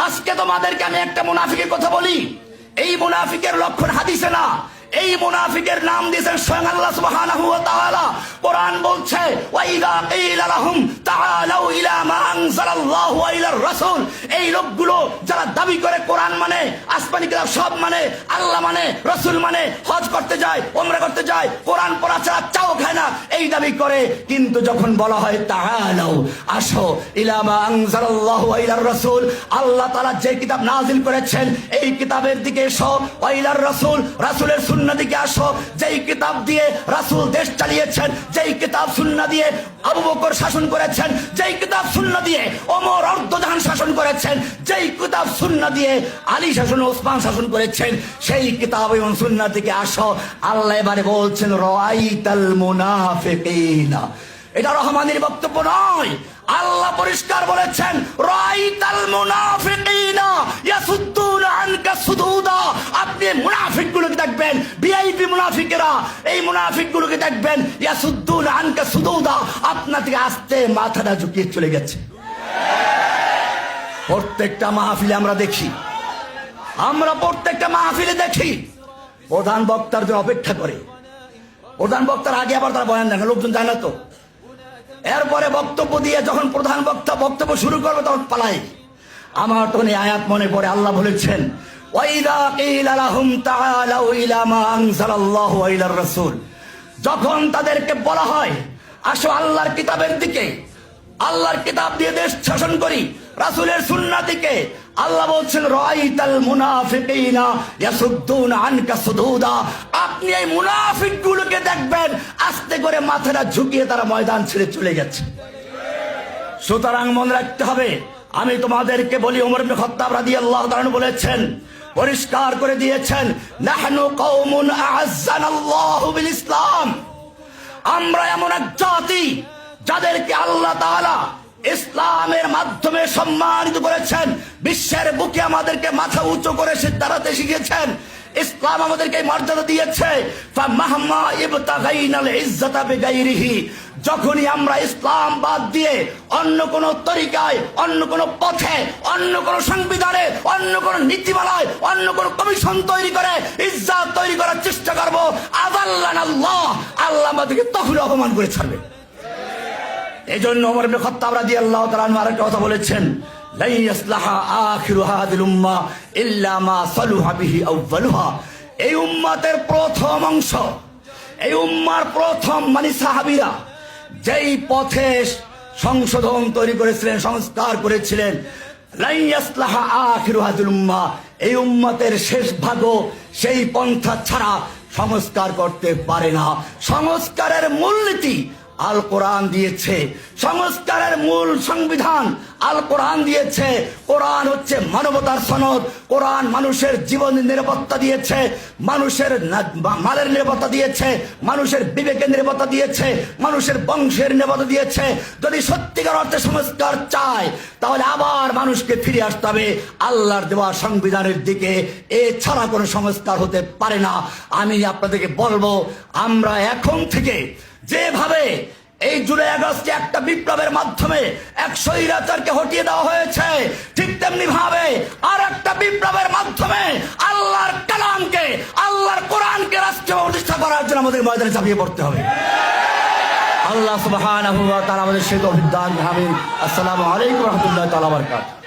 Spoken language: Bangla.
আজকে তোমাদেরকে আমি একটা মুনাফিকের কথা বলি। এই মুনাফিকের লক্ষণ হাদিসে না, এই মুনাফিকের নাম দিয়েছেন স্বয়ং আল্লাহ সুবহানাহু ওয়া তাআলা। কোরআন বলছে ওয়াইদা কিলা লাহুম তাআলাউ ইলা মা আনজালাল্লাহু ওয়া ইলার রাসূল, এই লোকগুলো যারা দাবি করে কোরআন মানে, আসমানি কিতাব সব মানে, আল্লাহ মানে, রাসূল মানে, হজ করতে যায়, উমরা করতে যায়, কোরআন পড়া ছাড়া চাও খায় না, এই দাবি করে। কিন্তু যখন বলা হয় তাআলাউ, আসো, ইলা মা আনজালাল্লাহু ওয়া ইলার রাসূল, আল্লাহ তাআলা যে কিতাব নাযিল করেছেন এই কিতাবের দিকে এসো, ওয়া ইলার রাসূল, রাসূলের সুন্নাহ দিকে আসো, যেই কিতাব দিয়ে রাসূল দেশ চালিয়েছেন, যেই কিতাব সুন্নাহ দিয়ে আবু বকর শাসন করেছেন, যেই কিতাব সুন্নাহ দিয়ে ওমর অর্ধজাহান শাসন করেছেন, যেই কিতাব সুন্নাহ দিয়ে আলী শাসন, ওসমান শাসন করেছেন, সেই কিতাব এবং সুন্নাহ থেকে আসো। আল্লাহ এবারে বলছেন রাআইতাল মুনাফিকিনা, এটা রহমানের বক্তব্য নয়, আল্লাহ পরিষ্কার বলেছেন রাআইতাল মুনাফিকিনা ইয়াসুদ্দুনা আনকা সুদুদা, আপনি মুনাফিকগুলোকে দেখবেন, ভিআইপি মুনাফিকেরা, এই মুনাফিকগুলোকে দেখবেন ইয়াসুদ্দুনা আনকা সুদুদা, আপনার থেকে আস্তে মাথাটা ঝুঁকিয়ে চলে গেছে। প্রত্যেকটা মাহফিলে আমরা দেখি, আমরা প্রত্যেকটা মাহফিলে দেখি প্রধান বক্তার জন্য অপেক্ষা করে, প্রধান বক্তার আগে আবার তারা বয়ান দেখে, লোকজন যায় না তো, এরপরে বক্তব্য দিয়ে যখন প্রধান বক্তা বক্তব্য শুরু করবে তখন পালাই। আমার তখন এই আয়াত মনে পড়ে, আল্লাহ বলেছেন ওয়াইদা কিলা লাহুম তাআলাউ ইলা মা আনজালাল্লাহু ওয়া ইলার রাসূল, যখন তাদেরকে বলা হয় আসো আল্লাহর কিতাবের দিকে, আল্লাহর কিতাব দিয়ে দেশ শাসন করি, রাসূলের সুন্নাহ দিকে, আল্লাহ বলছেন রাআইতাল মুনাফিকিনা ইয়াসুদ্দুনা আনকা সুদুদা, আপনি এই মুনাফিকগুলোকে দেখবেন আস্তে করে মাথাটা ঝুঁকিয়ে তারা ময়দান ছেড়ে চলে গেছে। সুতরাং মনে রাখতে হবে, আমি তোমাদেরকে বলি ওমর ইবনে খাত্তাব রাদিয়াল্লাহু তাআলা বলেছেন, পরিষ্কার করে দিয়েছেন নাহনু কওমুন আ'আজ্জানাল্লাহু বিল ইসলাম, আমরা এমন এক জাতি যাদেরকে আল্লাহ তাআলা ইসলামের মাধ্যমে সম্মানিত করেছেন, বিশ্বের বুকে আমাদেরকে মাথা উঁচু করে সে দাঁড়াতে শিখিয়েছেন, ইসলাম আমাদেরকে মর্যাদা দিয়েছে। ফামাহমা ইবতাগাইনাল ইজ্জাতা বিগাইরিহি, যখনই আমরা ইসলাম বাদ দিয়ে অন্য কোন তরিকায়, অন্য কোন পথে, অন্য কোন সংবিধানে, অন্য কোন নীতিমালায়, অন্য কোন কমিশন তৈরি করে ইজ্জত তৈরি করার চেষ্টা করবো, আযাল্লানাল্লাহ, আল্লাহ আমাদেরকে তখন অপমান করে ছাড়বে। এই জন্য ওমর ইবনে খাত্তাব রাদিয়াল্লাহু তাআলা আনহু আরেকটা কথা বলেছেন, লা ইয়াসলাহা আখিরু হাযিল উম্মাহ ইল্লা মা সালুহা বিহি আউয়ালুহা, এই উম্মতের প্রথম অংশ, এই উম্মার প্রথম মানে সাহাবীরা যেই পথে সংশোধন তৈরি করেছিলেন, সংস্কার করেছিলেন, লা ইয়াসলাহা আখিরু হাযিল উম্মাহ, এই উম্মতের শেষ ভাগও সেই পন্থা ছাড়া সংস্কার করতে পারে না। সংস্কারের মূলনীতি আল কোরআন দিয়েছে, সংস্কারের মূল সংবিধান আল কোরআন দিয়েছে। কোরআন হচ্ছে মানবতার সনদ, কোরআন মানুষের জীবনের নিরাপত্তা দিয়েছে, মানুষের মালের নিরাপত্তা দিয়েছে, মানুষের বিবেকের নিরাপত্তা দিয়েছে, মানুষের বংশের নিরাপত্তা দিয়েছে। যদি সত্যিকার অর্থে সংস্কার চায় তাহলে আবার মানুষকে ফিরে আসতে হবে আল্লাহর দেওয়া সংবিধানের দিকে, এছাড়া কোনো সংস্কার হতে পারে না। আমি আপনাদেরকে বলবো, আমরা এখন থেকে যেভাবে এই জুলাই আগস্টে একটা বিপ্লবের মাধ্যমে এক স্বৈরাচারকে হটিয়ে দেওয়া হয়েছে, ঠিক তেমনি ভাবে আর একটা বিপ্লবের মাধ্যমে আল্লাহর কালামকে, আল্লাহর কোরআনকে রাষ্ট্রীয় প্রতিষ্ঠা করার জন্য আমাদের ময়দানে ঝাঁপিয়ে পড়তে হবে। আল্লাহ সুবহানাহু ওয়া তাআলা আমাদের সেই তৌফিক দান করুন। আসসালামু আলাইকুম ওয়া রাহমাতুল্লাহি ওয়া বারাকাতুহু।